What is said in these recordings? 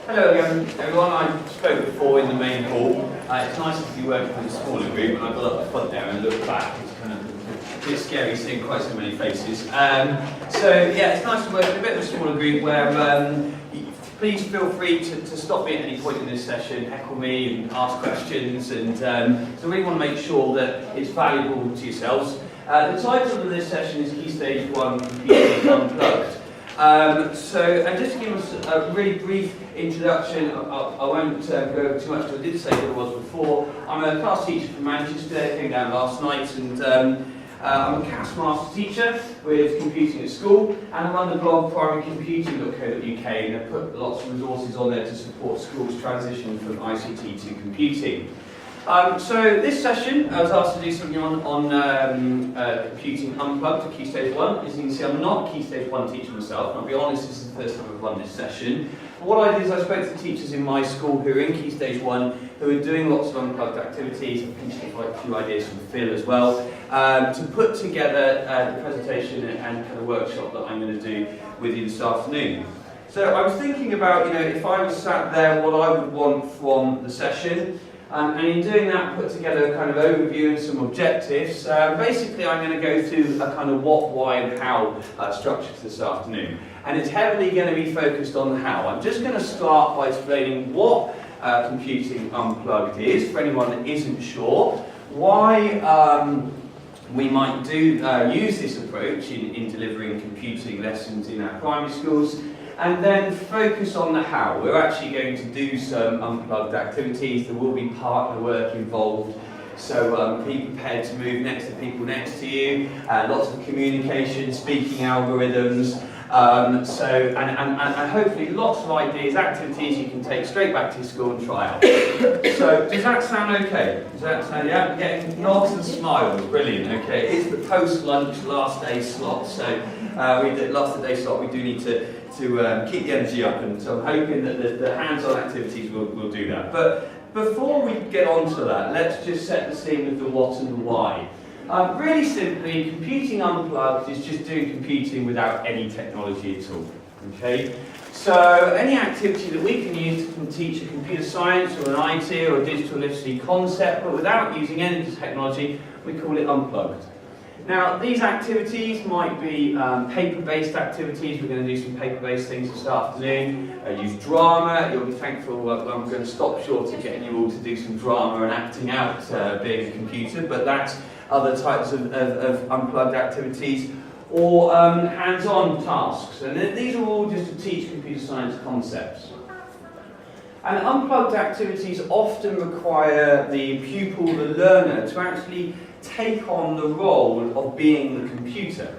Hello again, everyone. I spoke before in the main hall. It's nice to be working with a smaller group, and I got up the front there and looked back. It's kind of a bit scary seeing quite so many faces. It's nice to work in a bit of a smaller group where please feel free to stop me at any point in this session, heckle me and ask questions, and so I really want to make sure that it's valuable to yourselves. The title of this session is Key Stage 1 Computing Unplugged. Just to give us a really brief introduction, I won't go over too much, but I did say what it was before. I'm a class teacher from Manchester, I came down last night, and I'm a CAS master teacher with computing at school, and I run the blog primarycomputing.co.uk, and I put lots of resources on there to support schools transition from ICT to computing. So this session, I was asked to do something on computing unplugged for Key Stage 1. As you can see, I'm not a Key Stage 1 teacher myself, and I'll be honest, this is the first time I've run this session. But what I did is I spoke to teachers in my school who are in Key Stage 1, who are doing lots of unplugged activities, and pinching quite a few ideas from Phil as well, to put together the presentation and kind of workshop that I'm going to do with you this afternoon. So I was thinking about, if I was sat there, what I would want from the session. And in doing that, put together a kind of overview and some objectives. Basically, I'm going to go through a kind of what, why, and how structure this afternoon. And it's heavily going to be focused on the how. I'm just going to start by explaining what computing unplugged is, for anyone that isn't sure, why we might use this approach in delivering computing lessons in our primary schools, and then focus on the how. We're actually going to do some unplugged activities. There will be partner work involved. So be prepared to move next to people next to you. Lots of communication, speaking algorithms. And hopefully lots of ideas, activities you can take straight back to your school and try out. So does that sound okay? Does that sound, yeah? Getting nods and smiles, brilliant, okay. It's the post-lunch last day slot, so last day slot we do need to keep the energy up, and so I'm hoping that the hands-on activities will do that. But before we get on to that, let's just set the scene with the what and the why. Really simply, computing unplugged is just doing computing without any technology at all. Okay? So any activity that we can use to teach a computer science or an IT or a digital literacy concept, but without using any technology, we call it unplugged. Now, these activities might be paper-based activities. We're going to do some paper-based things this afternoon. Use drama. You'll be thankful I'm going to stop short of getting you all to do some drama and acting out being a computer, but that's other types of unplugged activities, or hands-on tasks. And these are all just to teach computer science concepts. And unplugged activities often require the pupil, the learner, to actually take on the role of being the computer.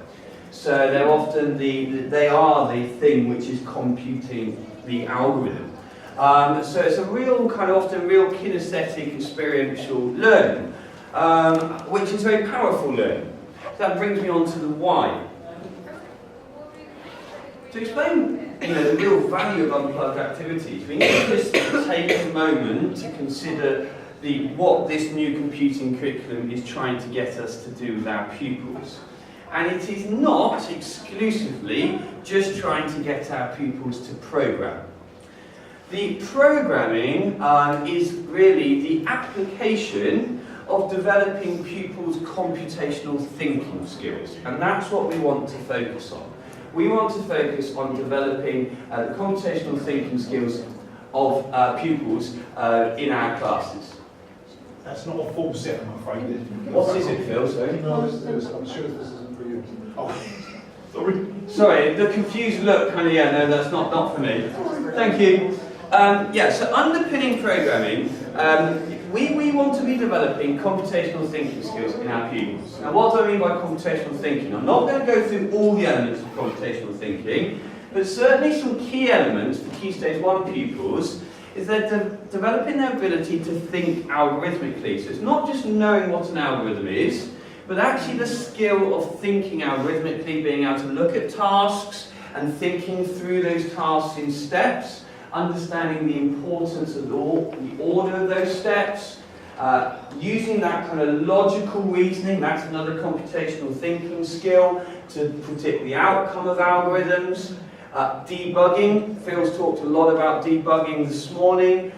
So they're often they are the thing which is computing the algorithm. So it's a often real kinesthetic experiential learning, which is very powerful learning. That brings me on to the why. To explain the real value of unplugged activities, we need to just take a moment to consider what this new computing curriculum is trying to get us to do with our pupils. And it is not exclusively just trying to get our pupils to program. The programming is really the application of developing pupils' computational thinking skills. And that's what we want to focus on. We want to focus on developing the computational thinking skills of pupils in our classes. That's not a full set, I'm afraid. What is it, Phil? Sorry? No, I'm sure this isn't for you. Oh, sorry. Sorry, the confused look, no, that's not for me. Thank you. So underpinning programming, we want to be developing computational thinking skills in our pupils. Now, what do I mean by computational thinking? I'm not going to go through all the elements of computational thinking, but certainly some key elements for Key Stage 1 pupils is they're developing their ability to think algorithmically. So it's not just knowing what an algorithm is, but actually the skill of thinking algorithmically, being able to look at tasks and thinking through those tasks in steps, understanding the importance of the order of those steps, using that kind of logical reasoning. That's another computational thinking skill to predict the outcome of algorithms. Debugging, Phil's talked a lot about debugging this morning.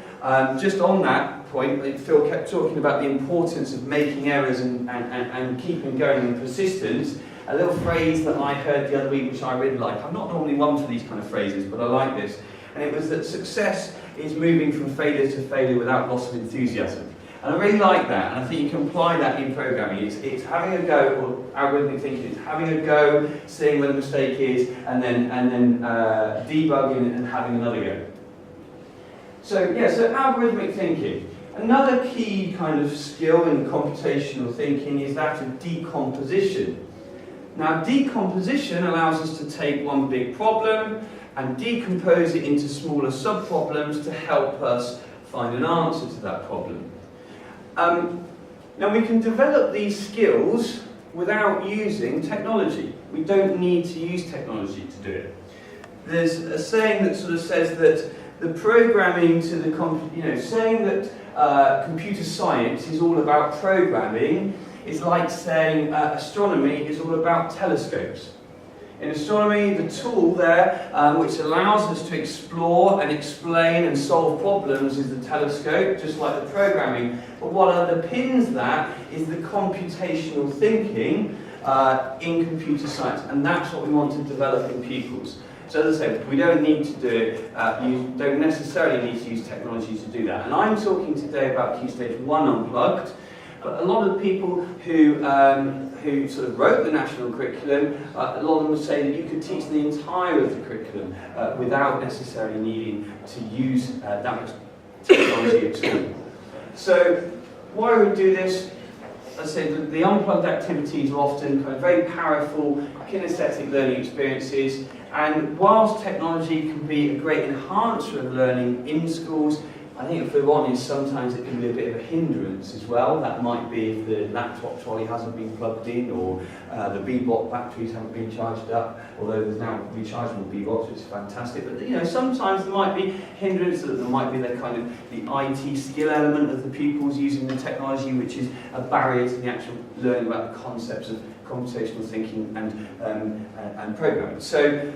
Just on that point, Phil kept talking about the importance of making errors and keeping going and persistence. A little phrase that I heard the other week, which I really like. I'm not normally one for these kind of phrases, but I like this. And it was that success is moving from failure to failure without loss of enthusiasm. And I really like that, and I think you can apply that in programming. It's having a go, or algorithmic thinking, it's having a go, seeing where the mistake is, and then debugging and having another go. So algorithmic thinking. Another key kind of skill in computational thinking is that of decomposition. Now, decomposition allows us to take one big problem and decompose it into smaller sub-problems to help us find an answer to that problem. Now, we can develop these skills without using technology. We don't need to use technology to do it. There's a saying that sort of says that the programming to the, saying that computer science is all about programming is like saying astronomy is all about telescopes. In astronomy, the tool there, which allows us to explore and explain and solve problems, is the telescope, just like the programming. But what underpins that is the computational thinking in computer science, and that's what we want to develop in pupils. So as I said, we don't need to do it, you don't necessarily need to use technology to do that. And I'm talking today about Key Stage 1 Unplugged, but a lot of the people who sort of wrote the national curriculum, a lot of them would say that you could teach the entire of the curriculum without necessarily needing to use that much technology at all. So why would we do this? As I said, the unplugged activities are often kind of very powerful, kinesthetic learning experiences, and whilst technology can be a great enhancer of learning in schools, I think if we're honest, sometimes it can be a bit of a hindrance as well. That might be if the laptop trolley hasn't been plugged in, or the Bebop batteries haven't been charged up, although there's now rechargeable Bebops, which is fantastic. But sometimes there might be hindrance, that there might be the kind of the IT skill element of the pupils using the technology, which is a barrier to the actual learning about the concepts of computational thinking and programming. So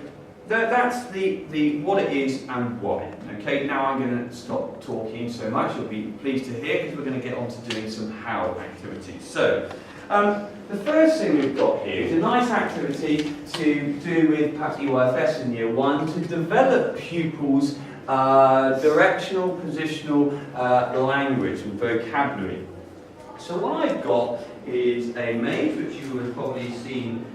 that's the what it is and why. Okay, now I'm going to stop talking so much. You'll be pleased to hear, because we're going to get on to doing some how activities. So the first thing we've got here is a nice activity to do with perhaps EYFS in Year 1 to develop pupils' directional, positional language and vocabulary. So what I've got is a maze, which you will have probably seen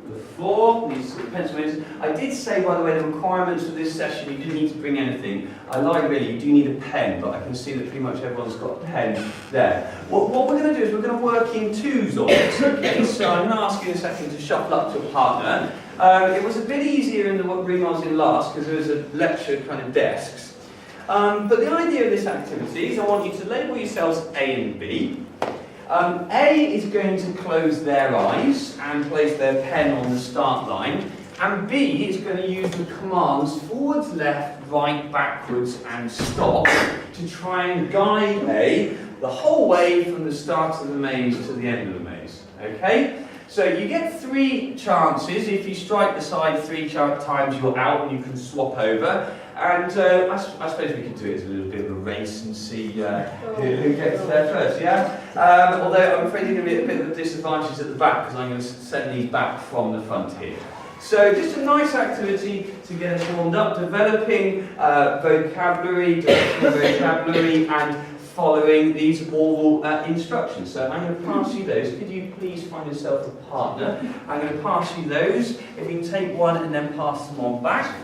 before, these sort of pencil mazes. I did say, by the way, the requirements for this session, you didn't need to bring anything. I lied, really, you do need a pen, but I can see that pretty much everyone's got a pen there. What we're going to do is we're going to work in twos on this, okay? So I'm going to ask you in a second to shuffle up to a partner. It was a bit easier in the room I was in last, because there was a lecture kind of desks. But the idea of this activity is I want you to label yourselves A and B. A is going to close their eyes and place their pen on the start line, and B is going to use the commands forwards, left, right, backwards and stop to try and guide A the whole way from the start of the maze to the end of the maze. Okay? So you get 3 chances. If you strike the side 3 times, you're out and you can swap over. And I suppose we could do it as a little bit of a race and see who gets there first, yeah? Although I'm afraid you're going to be a bit of a disadvantage at the back, because I'm going to send these back from the front here. So just a nice activity to get us warmed up, developing vocabulary, directional vocabulary, and following these oral instructions. So I'm going to pass you those. Could you please find yourself a partner? I'm going to pass you those. If you can take one and then pass them on back.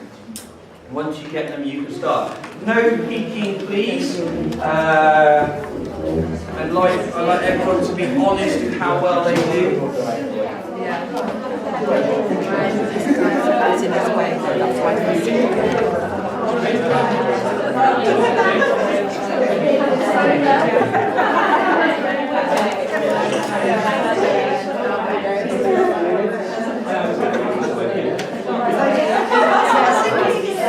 Once you get them, you can start. No peeking, please. I'd like everyone to be honest with how well they do.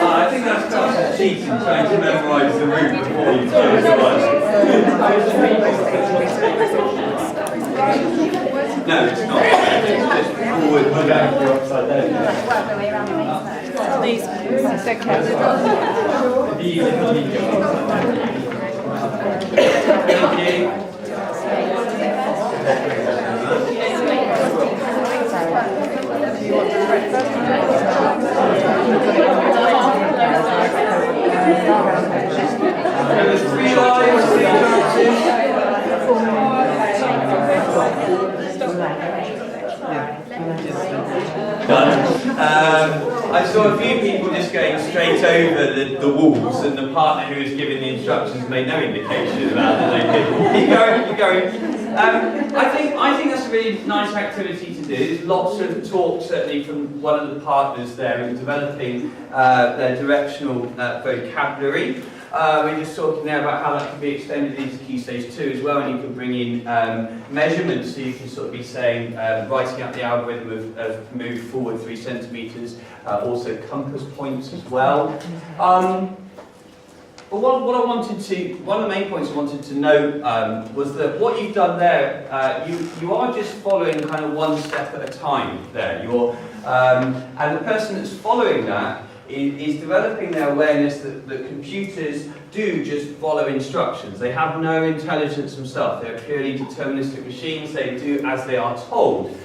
I think that's kind of cheating, trying to memorise the route before you choose one. No, it's not. Just forward, okay. Upside down. Work the way around the main These moves. Thank you. There was 3 lines, 3 chances. I saw a few people just going straight over the walls, and the partner who was giving the instructions made no indication about that they could keep going, keep going. I think that's a really nice activity to do. There's lots of talk, certainly from one of the partners there, in developing their directional vocabulary. We're just talking there about how that can be extended into Key Stage 2 as well, and you can bring in measurements, so you can sort of be saying, writing out the algorithm of move forward 3 centimetres, also compass points as well. But what I wanted to, one of the main points I wanted to note was that what you've done there, you are just following kind of one step at a time there. And the person that's following that is developing their awareness that computers do just follow instructions. They have no intelligence themselves. They're purely deterministic machines. They do as they are told.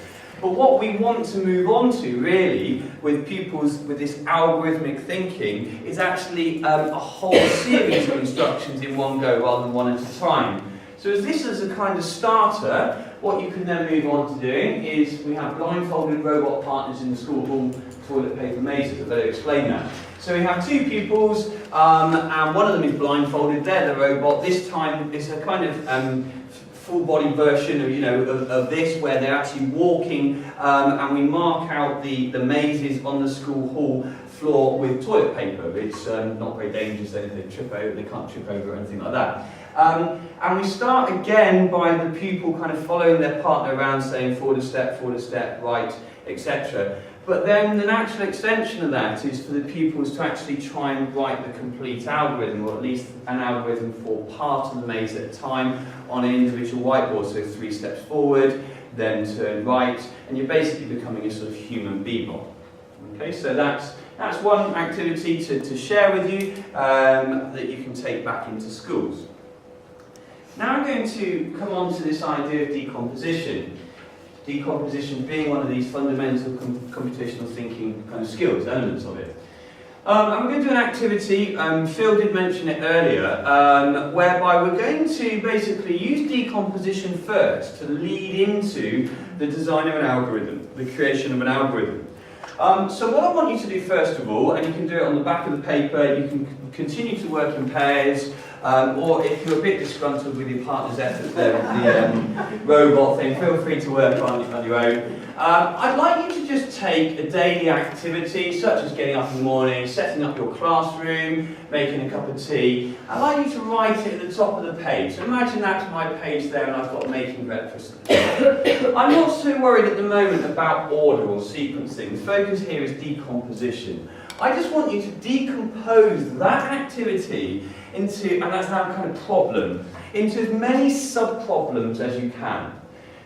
But what we want to move on to, really, with pupils with this algorithmic thinking, is actually a whole series of instructions in one go rather than one at a time. So as this is a kind of starter, what you can then move on to doing is we have blindfolded robot partners in the school hall toilet paper mazes. I'll better explain that. So we have 2 pupils, and one of them is blindfolded. They're the robot. This time it's a kind of full-body version of this, where they're actually walking, and we mark out the mazes on the school hall floor with toilet paper. It's not very dangerous. They can't trip over or anything like that. And we start again by the pupil kind of following their partner around, saying forward a step, right, etc. But then the natural extension of that is for the pupils to actually try and write the complete algorithm, or at least an algorithm for part of the maze at a time on an individual whiteboard. So 3 steps forward, then turn right, and you're basically becoming a sort of human bebop. Okay, so that's one activity to share with you that you can take back into schools. Now I'm going to come on to this idea of decomposition. Decomposition being one of these fundamental computational thinking kind of skills, elements of it. And we're going to do an activity, Phil did mention it earlier, whereby we're going to basically use decomposition first to lead into the design of an algorithm, the creation of an algorithm. So what I want you to do first of all, and you can do it on the back of the paper, you can continue to work in pairs, or if you're a bit disgruntled with your partner's efforts there with the robot thing, feel free to work on your own. I'd like you to just take a daily activity, such as getting up in the morning, setting up your classroom, making a cup of tea. I'd like you to write it at the top of the page. So imagine that's my page there, and I've got making breakfast. I'm not so worried at the moment about order or sequencing. The focus here is decomposition. I just want you to decompose that activity into, and that's now kind of problem, into as many sub-problems as you can.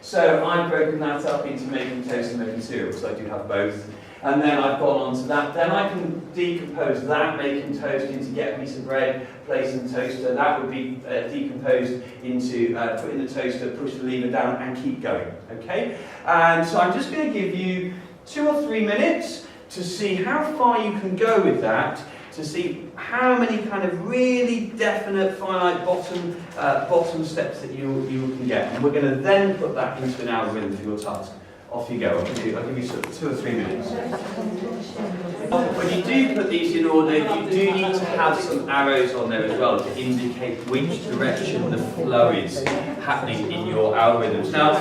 So I've broken that up into making toast and making cereal, so I do have both. And then I've gone on to that. Then I can decompose that, making toast, into get a piece of bread, place in the toaster. That would be decomposed into put in the toaster, push the lever down, and keep going. Okay? And so I'm just going to give you 2 or 3 minutes to see how far you can go with that, to see how many kind of really definite finite bottom steps that you can get. And we're going to then put that into an algorithm for your task. Off you go. I'll give you sort of 2 or 3 minutes. When you do put these in order, you do need to have some arrows on there as well to indicate which direction the flow is happening in your algorithms. Now,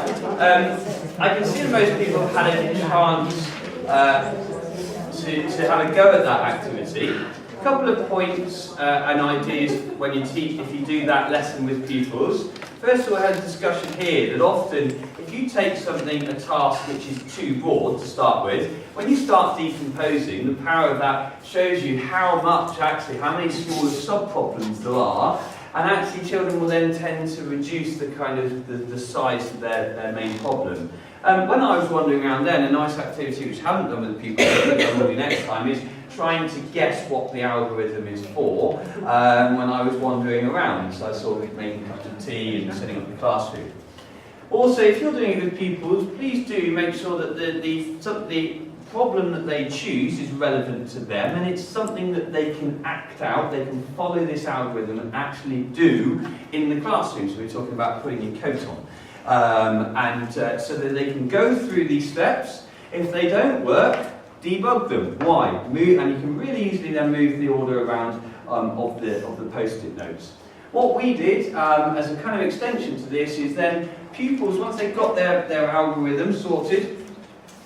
I can see that most people have had a chance to have a go at that activity. A couple of points and ideas when you teach, if you do that lesson with pupils. First of all, I had a discussion here that often, if you take something, a task which is too broad to start with, when you start decomposing, the power of that shows you how many smaller sub-problems there are, and actually children will then tend to reduce the kind of the size of their main problem. When I was wandering around then, a nice activity which I haven't done with the people that I will do next time is trying to guess what the algorithm is for when I was wandering around. So I sort of making cups of tea and setting up the classroom. Also, if you're doing it with pupils, please do make sure that the problem that they choose is relevant to them and it's something that they can act out, they can follow this algorithm and actually do in the classroom. So we're talking about putting your coat on. So that they can go through these steps. If they don't work, debug them. Why? And you can really easily then move the order around of the post-it notes. What we did as a kind of extension to this is then pupils, once they got their algorithm sorted,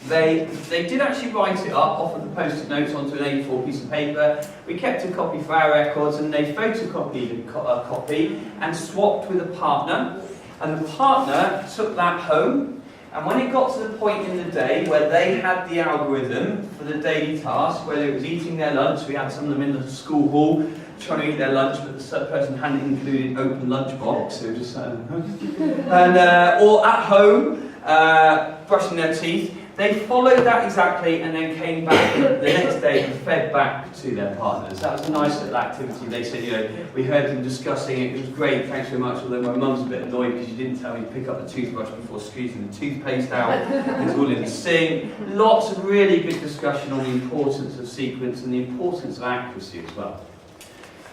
they did actually write it up off of the post-it notes onto an A4 piece of paper. We kept a copy for our records and they photocopied a copy and swapped with a partner. And the partner took that home, and when it got to the point in the day where they had the algorithm for the daily task, whether it was eating their lunch, we had some of them in the school hall trying to eat their lunch, but the person hadn't included open lunchbox, so just or at home brushing their teeth. They followed that exactly and then came back the next day and fed back to their partners. That was a nice little activity. They said, we heard them discussing it, it was great, thanks very much, although my mum's a bit annoyed because you didn't tell me to pick up the toothbrush before squeezing the toothpaste out. It's all in the sink. Lots of really good discussion on the importance of sequence and the importance of accuracy as well.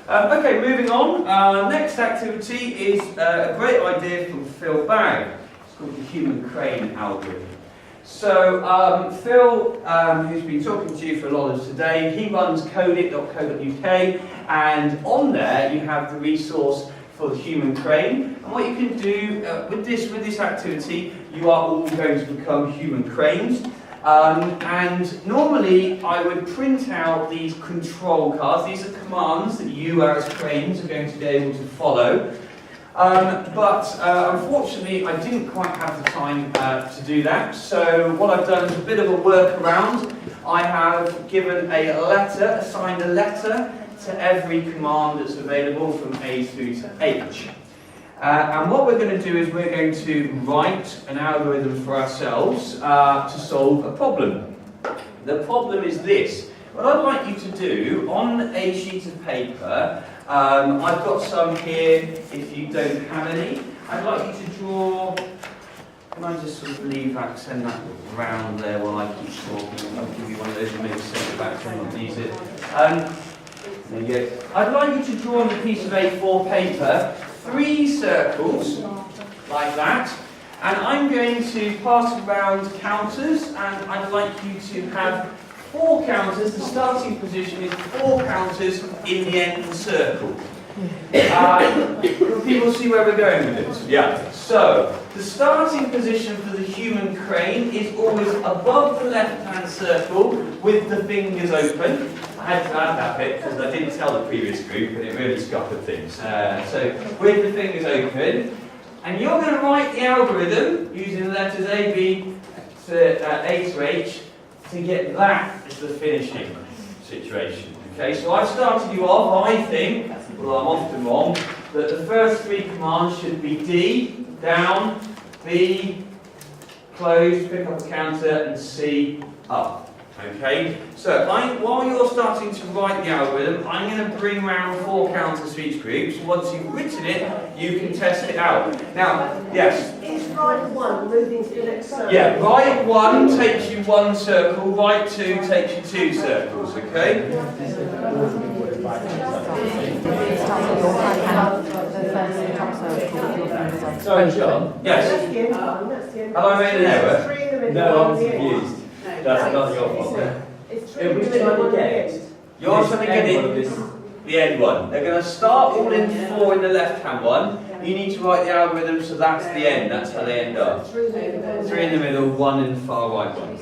Okay, moving on. Next activity is a great idea from Phil Bagg. It's called the human crane algorithm. So Phil, who's been talking to you for a lot of today, he runs codeit.co.uk, and on there you have the resource for the human crane. And what you can do with this activity, you are all going to become human cranes. And normally I would print out these control cards. These are commands that you as cranes are going to be able to follow. But unfortunately I didn't quite have the time to do that. So what I've done is a bit of a workaround. I have given assigned a letter to every command that's available from A through to H. And what we're going to do is we're going to write an algorithm for ourselves to solve a problem. The problem is this. What I'd like you to do on a sheet of paper, I've got some here if you don't have any. I'd like you to draw, can I just sort of leave that, send that around there while I keep talking? I'll give you one of those and maybe send it back to anyone who needs it. There you go. I'd like you to draw on a piece of A4 paper 3 circles, like that, and I'm going to pass around counters, and I'd like you to have 4 counters. The starting position is 4 counters in the end circle. Can people see where we're going with this? Yeah. So, the starting position for the human crane is always above the left-hand circle with the fingers open. I had to add that bit because I didn't tell the previous group and it really scuppered things. So, with the fingers open, and you're going to write the algorithm using the letters A, B, to A to H to get that as the finishing situation. Okay, so I've started you off, I think, well I'm often wrong, that the first 3 commands should be D, down, B, close, pick up a counter, and C, up. Okay, so while you're starting to write the algorithm, I'm going to bring around 4 counters for each group, so once you've written it, you can test it out. Now, yes? Is right 1 moving to the next circle? Yeah, right 1 takes you 1 circle, right 2 takes you 2 circles, okay? Sorry, John. Yes? That's the end one, that's the end Have I made an error? 3 in the middle. No, one I'm at the end. confused. That's not your fault. It's 3 Yeah, in the which middle, one one you at the get? end. You're trying to get the end one. They're going to start all in 4 in the left-hand one. You need to write the algorithm, so that's the end. That's how they end up. 3 in the middle. 3 in the middle, 1 in the far right one.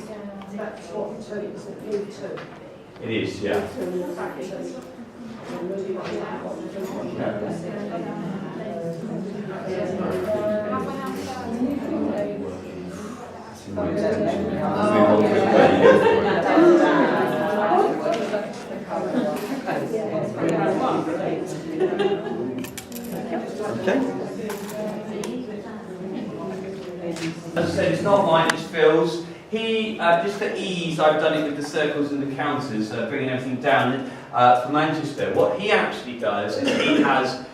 That's what 2 is, it is 2. It is, yeah. 2 in the back 2. And moving on to Okay. As I said, it's not mine, it's Phil's. He, just for ease, I've done it with the circles and the counters, bringing everything down for Manchester. What he actually does is he has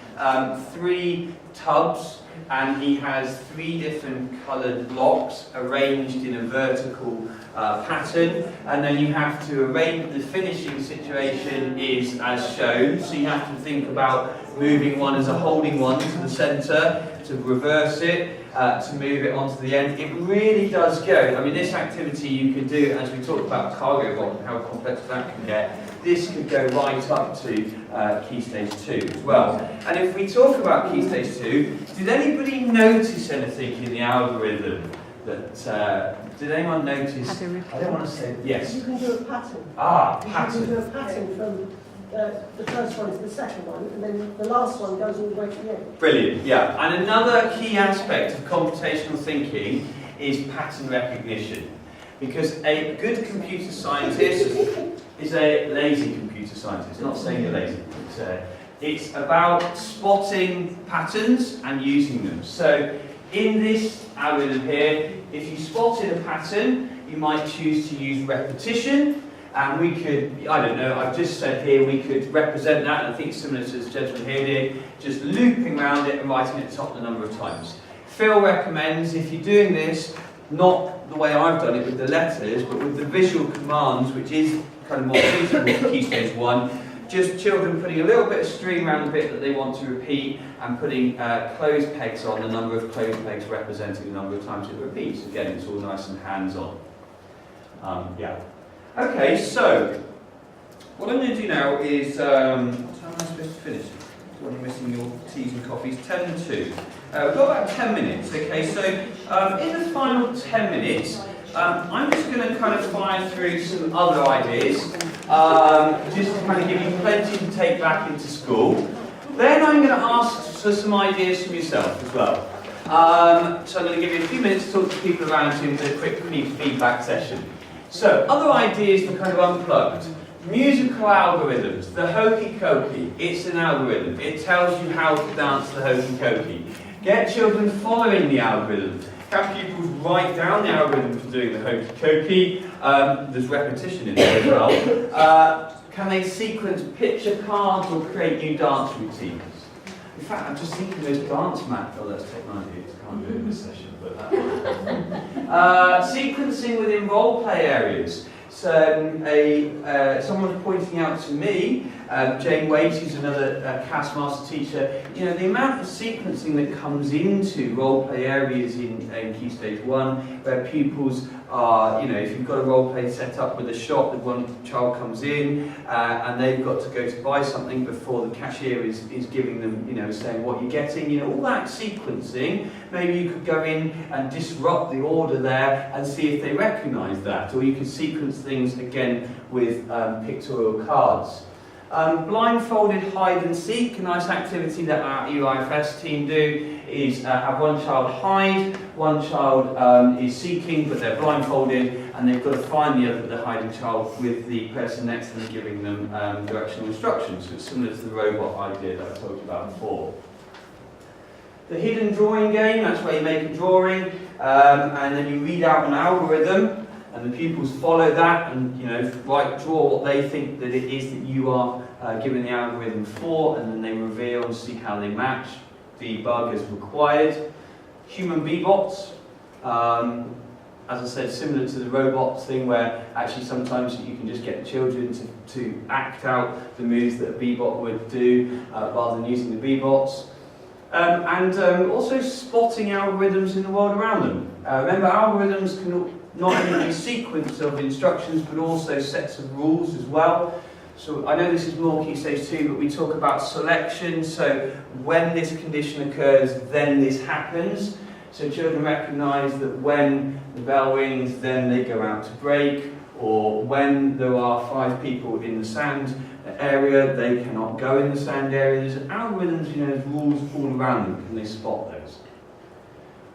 3 tubs, and he has 3 different coloured blocks arranged in a vertical pattern, and then you have to arrange. The finishing situation is as shown, so you have to think about moving one as a holding one to the centre, to reverse it, to move it onto the end. It really does go. I mean, this activity you could do, as we talked about cargo bond, how complex that can get. This could go right up to Key Stage 2 as well. And if we talk about Key Stage 2, did anybody notice anything in the algorithm that, did anyone notice? I don't want to say, yes. You can do a pattern. Ah, You pattern. can do a pattern from the first one to the second one, and then the last one goes all the way to the end. Brilliant, yeah. And another key aspect of computational thinking is pattern recognition. Because a good computer scientist is a lazy computer scientist. Not saying you're lazy, but it's about spotting patterns and using them. So in this algorithm here, if you spotted a pattern, you might choose to use repetition. And we could, I don't know, I've just said here, we could represent that, and I think it's similar to this gentleman here did, just looping around it and writing at the top the number of times. Phil recommends, if you're doing this, not the way I've done it with the letters, but with the visual commands, which is kind of more suitable for Key Stage 1, just children putting a little bit of string around the bit that they want to repeat, and putting closed pegs on, the number of closed pegs representing the number of times it repeats. Again, it's all nice and hands-on. Yeah. Okay, so what I'm going to do now is, what time am I supposed to finish? What are you missing your teas and coffees? 10 to 2. We've got about 10 minutes, okay, so in the final 10 minutes, I'm just going to kind of fire through some other ideas, just to kind of give you plenty to take back into school. Then I'm going to ask for some ideas from yourself as well. So I'm going to give you a few minutes to talk to people around you and do a quick feedback session. So, other ideas for kind of unplugged. Musical algorithms, the hokey cokey, it's an algorithm. It tells you how to dance the hokey cokey. Get children following the algorithm. Have pupils write down the algorithm for doing the hokey cokey. There's repetition in there as well. Can they sequence picture cards or create new dance routines? In fact, I'm just thinking those dance maps. Oh, that's technology. I can't do it in this session. Sequencing within role play areas. So someone was pointing out to me, Jane Waite, who's another CAS master teacher, you know, the amount of sequencing that comes into role play areas in Key Stage 1, where pupils are, you know, if you've got a role play set up with a shop, that one child comes in and they've got to go to buy something before the cashier is giving them, you know, saying what you're getting, you know, all that sequencing. Maybe you could go in and disrupt the order there and see if they recognise that, or you could sequence things again with pictorial cards. Blindfolded hide and seek, a nice activity that our EIFS team do, is have one child hide, one child is seeking, but they're blindfolded, and they've got to find the hiding child with the person next to them giving them directional instructions. So it's similar to the robot idea that I told you about before. The hidden drawing game, that's where you make a drawing, and then you read out an algorithm, and the pupils follow that and, you know, draw what they think that it is that you are giving the algorithm for, and then they reveal and see how they match. Debug as required. Human bebots, as I said, similar to the robots thing, where actually sometimes you can just get the children to act out the moves that a bebot would do rather than using the bebots. And also spotting algorithms in the world around them. Remember, algorithms can not only be sequence of instructions, but also sets of rules as well. So I know this is more Key Stage 2, but we talk about selection. So when this condition occurs, then this happens. So children recognise that when the bell rings, then they go out to break, or when there are 5 people in the sand area, they cannot go in the sand area. There's algorithms, you know, there's rules all around them. Can they spot those?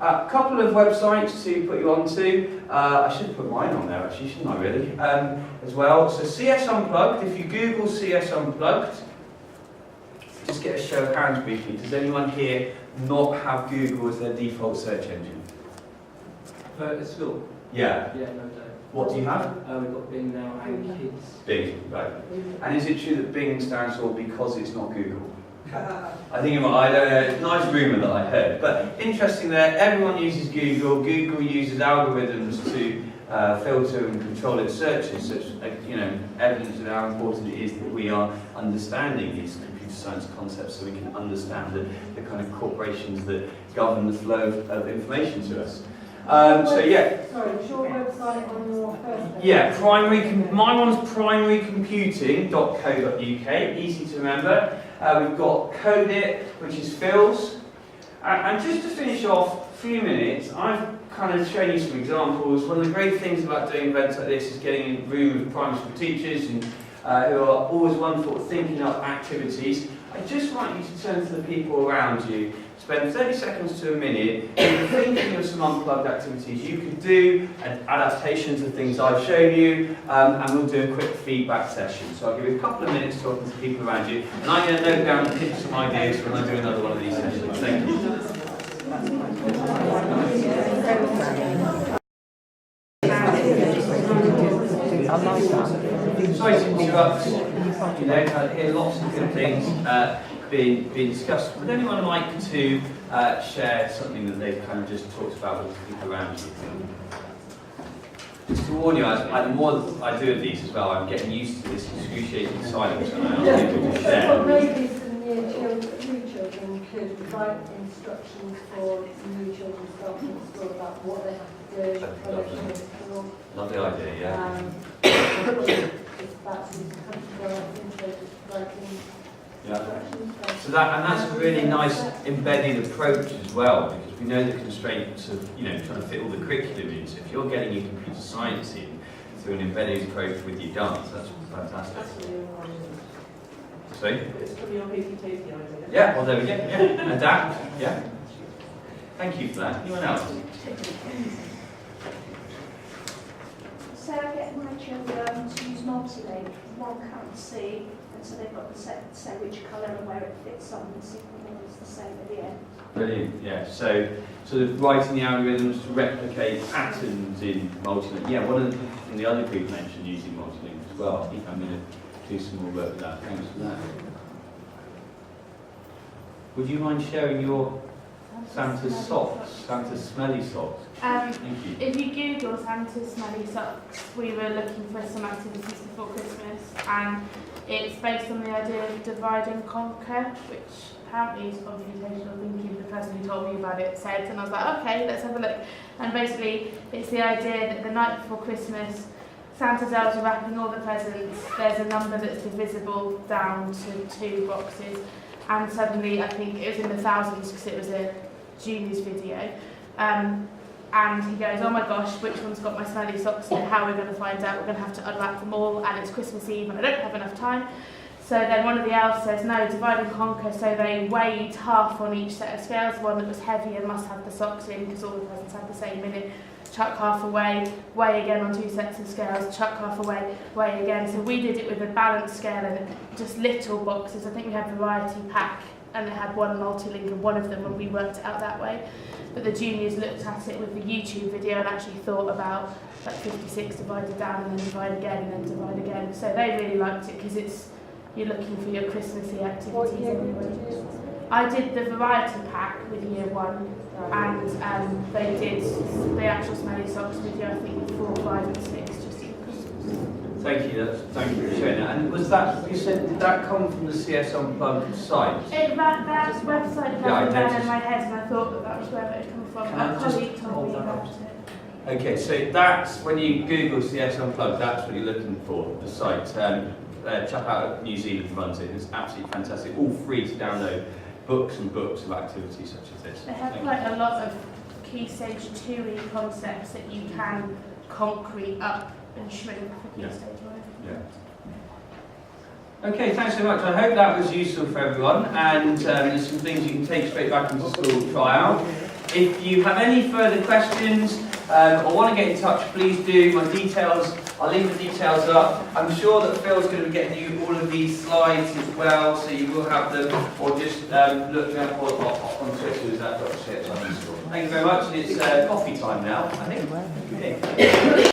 A couple of websites to put you onto. I should put mine on there actually, shouldn't I really? As well. So CS Unplugged, if you Google CS Unplugged, just get a show of hands briefly. Does anyone here not have Google as their default search engine? At school? Yeah. Yeah, no doubt. What do you have? We've got Bing now and Kids. Bing, right. And is it true that Bing stands for because it's not Google? I think I don't know, it's a nice rumour that I heard. But interesting that everyone uses Google. Google uses algorithms to filter and control its searches, such evidence of how important it is that we are understanding these computer science concepts so we can understand the kind of corporations that govern the flow of information to us. Sorry, is your website on your first page? Yeah, my one's primarycomputing.co.uk, easy to remember. We've got Codit, which is Phil's. And just to finish off, a few minutes, I've kind of shown you some examples. One of the great things about doing events like this is getting in a room with primary school teachers and who are always wonderful at thinking up activities. I just want you to turn to the people around you. Spend 30 seconds to a minute thinking of some unplugged activities you could do and adaptations of things I've shown you, and we'll do a quick feedback session. So I'll give you a couple of minutes talking to people around you, and I'm going to note down and pitch some ideas when I do another one of these sessions. Thank you. Sorry to interrupt. I hear lots of good things being discussed. Would anyone like to share something that they've kind of just talked about with the people around you? Just to warn you, the more I do of these as well, I'm getting used to this excruciating silence and I ask people to share. Well, maybe some new children could write instructions for new children starting at school about what they have to do, how they can school. Lovely idea, yeah. It's about some country writing instructions. So that's a really nice embedded approach as well, because we know the constraints of trying to fit all the curriculum in. So if you're getting your computer science in through an embedded approach with your dance, that's fantastic. Sorry? It's from your PPT idea. Yeah, well there we go. Yeah. Adapt. Yeah. Thank you for that. Anyone else? So I get my children to use multi-link. One can't see, and so they've got to say which colour and where it fits on, and see if it's the same at the end. Brilliant, yeah. So sort of writing the algorithms to replicate patterns in multilink. Yeah, one of the other group mentioned using multilink as well. I think I'm going to do some more work with that. Thanks for that. Would you mind sharing your Santa's socks, Santa's smelly socks? Thank you. If you Google Santa's smelly socks, we were looking for some activities before Christmas, and it's based on the idea of divide and conquer, which apparently is computational thinking. The person who told me about it said, and I was like, okay, let's have a look. And basically, it's the idea that the night before Christmas, Santa's elves are wrapping all the presents. There's a number that's divisible down to 2 boxes, and suddenly, I think it was in the thousands because it was a Junior's video. And he goes, oh my gosh, which one's got my smelly socks and how are we going to find out? We're going to have to unwrap them all, and it's Christmas Eve and I don't have enough time. So then one of the elves says, no, divide and conquer. So they weighed half on each set of scales. The one that was heavier must have the socks in because all the presents had the same in it. Chuck half away, weigh again on 2 sets of scales, chuck half away, weigh again. So we did it with a balanced scale and just little boxes. I think we had variety pack and it had one multi-link in one of them and we worked it out that way. But the juniors looked at it with the YouTube video and actually thought about like 56 divided down and then divide again and then divide again. So they really liked it because you're looking for your Christmassy activities. What year did you do? I did the variety pack with year 1 and they did the actual smelly socks video, I think 4, 5 and 6 just for Christmas. Thank you for sharing that. And was that, you said, did that come from the CS Unplugged site? That website Yeah, I ran noticed. in my head and I thought that was where it had come from. Can I A just colleague told hold me that about up? it. Okay, so that's when you Google CS Unplugged, that's what you're looking for, the site. Chap out of New Zealand runs it, it's absolutely fantastic, all free to download. Books and books of activities such as this. They have quite a lot of key stage 2E concepts that you can concrete up and shrink for key stage 1. Yeah. Okay, thanks so much. I hope that was useful for everyone, and there's some things you can take straight back into school to try out. If you have any further questions or want to get in touch, please do. My details, I'll leave the details up. I'm sure that Phil's going to be getting you all of these slides as well, so you will have them, or just look up on Twitter, is that .shit. Thank you very much, and it's coffee time now, I think. Okay.